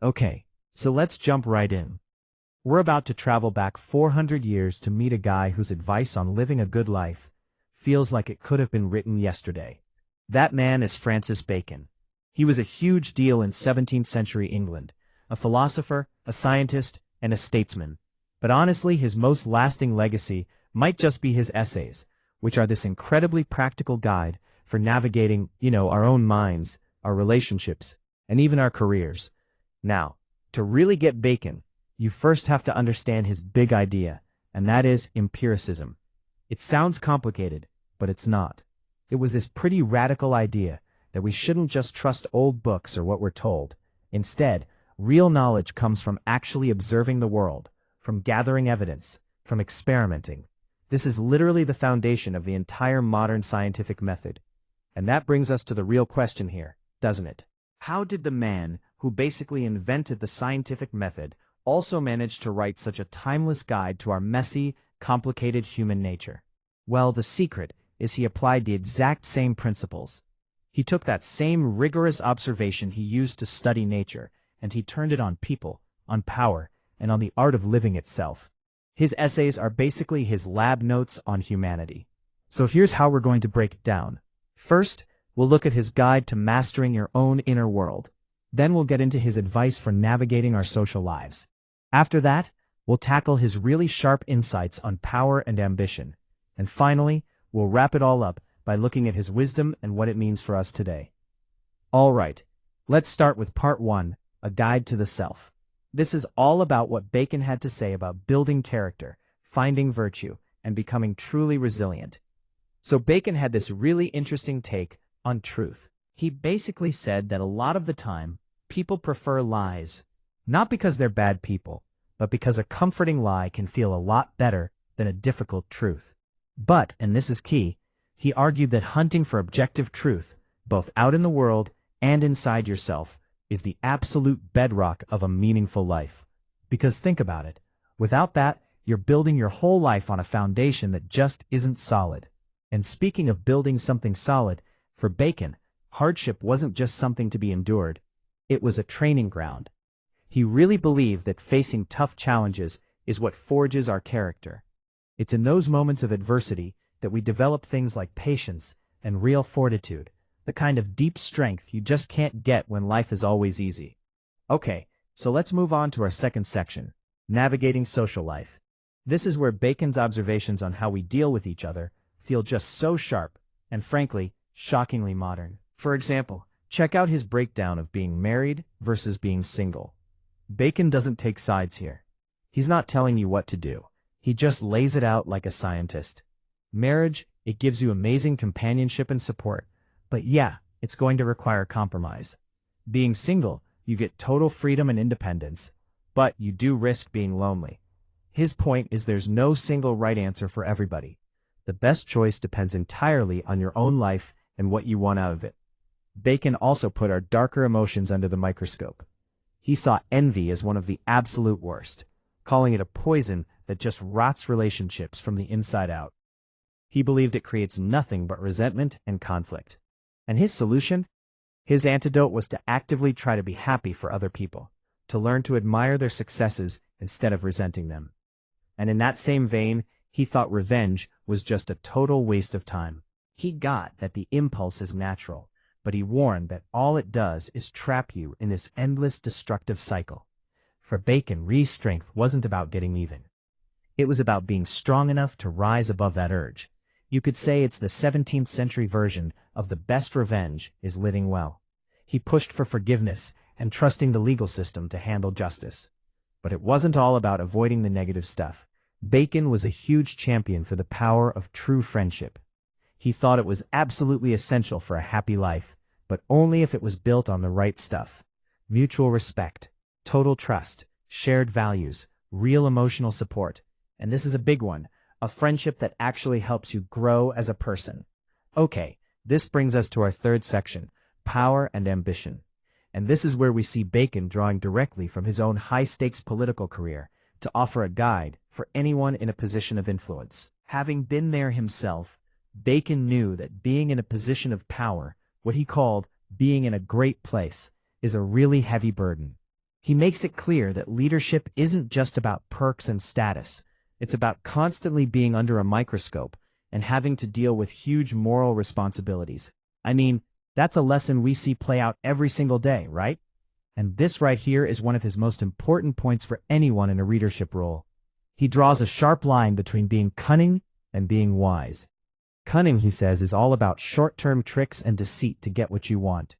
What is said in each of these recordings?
Okay, so let's jump right in. We're about to travel back 400 years to meet a guy whose advice on living a good life feels like it could have been written yesterday. That man is Francis Bacon. He was a huge deal in 17th century England, a philosopher, a scientist, and a statesman. But honestly, his most lasting legacy might just be his essays, which are this incredibly practical guide for navigating, our own minds, our relationships, and even our careers. Now, to really get Bacon, you first have to understand his big idea, and that is empiricism. It sounds complicated, but it's not. It was this pretty radical idea that we shouldn't just trust old books or what we're told. Instead, real knowledge comes from actually observing the world, from gathering evidence, from experimenting. This is literally the foundation of the entire modern scientific method. And that brings us to the real question here, doesn't it? How did the man who basically invented the scientific method also manage to write such a timeless guide to our messy, complicated human nature? Well, the secret is he applied the exact same principles. He took that same rigorous observation he used to study nature, and he turned it on people, on power, and on the art of living itself. His essays are basically his lab notes on humanity. So here's how we're going to break it down. First, we'll look at his guide to mastering your own inner world. Then we'll get into his advice for navigating our social lives. After that, we'll tackle his really sharp insights on power and ambition. And finally, we'll wrap it all up by looking at his wisdom and what it means for us today. All right, let's start with part 1, a guide to the self. This is all about what Bacon had to say about building character, finding virtue, and becoming truly resilient. So Bacon had this really interesting take on truth. He basically said that a lot of the time, people prefer lies, not because they're bad people, but because a comforting lie can feel a lot better than a difficult truth. But, and this is key, he argued that hunting for objective truth, both out in the world and inside yourself, is the absolute bedrock of a meaningful life. Because think about it, without that, you're building your whole life on a foundation that just isn't solid. And speaking of building something solid, for Bacon, hardship wasn't just something to be endured, it was a training ground. He really believed that facing tough challenges is what forges our character. It's in those moments of adversity that we develop things like patience and real fortitude, the kind of deep strength you just can't get when life is always easy. Okay, so let's move on to our second section, navigating social life. This is where Bacon's observations on how we deal with each other feel just so sharp and, frankly, shockingly modern. For example, check out his breakdown of being married versus being single. Bacon doesn't take sides here. He's not telling you what to do. He just lays it out like a scientist. Marriage, it gives you amazing companionship and support, but yeah, it's going to require compromise. Being single, you get total freedom and independence, but you do risk being lonely. His point is there's no single right answer for everybody. The best choice depends entirely on your own life and what you want out of it. Bacon also put our darker emotions under the microscope. He saw envy as one of the absolute worst, calling it a poison that just rots relationships from the inside out. He believed it creates nothing but resentment and conflict. And his solution? His antidote was to actively try to be happy for other people, to learn to admire their successes instead of resenting them. And in that same vein, he thought revenge was just a total waste of time. He got that the impulse is natural, but he warned that all it does is trap you in this endless destructive cycle. For Bacon, strength wasn't about getting even. It was about being strong enough to rise above that urge. You could say it's the 17th century version of the best revenge is living well. He pushed for forgiveness and trusting the legal system to handle justice. But it wasn't all about avoiding the negative stuff. Bacon was a huge champion for the power of true friendship. He thought it was absolutely essential for a happy life, but only if it was built on the right stuff. Mutual respect, total trust, shared values, real emotional support. And this is a big one, a friendship that actually helps you grow as a person. Okay, this brings us to our third section, power and ambition. And this is where we see Bacon drawing directly from his own high-stakes political career to offer a guide for anyone in a position of influence. Having been there himself, Bacon knew that being in a position of power, what he called being in a great place, is a really heavy burden. He makes it clear that leadership isn't just about perks and status. It's about constantly being under a microscope and having to deal with huge moral responsibilities. I mean, that's a lesson we see play out every single day, right? And this right here is one of his most important points for anyone in a leadership role. He draws a sharp line between being cunning and being wise. Cunning, he says, is all about short-term tricks and deceit to get what you want.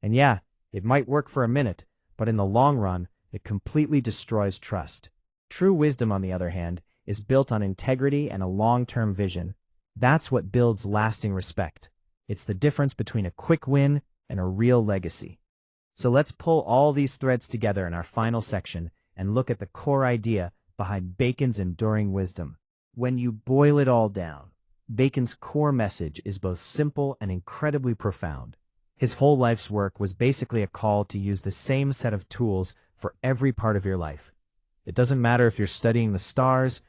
And yeah, it might work for a minute, but in the long run, it completely destroys trust. True wisdom, on the other hand, is built on integrity and a long-term vision. That's what builds lasting respect. It's the difference between a quick win and a real legacy. So let's pull all these threads together in our final section and look at the core idea behind Bacon's enduring wisdom. When you boil it all down, Bacon's core message is both simple and incredibly profound. His whole life's work was basically a call to use the same set of tools for every part of your life. It doesn't matter if you're studying the stars,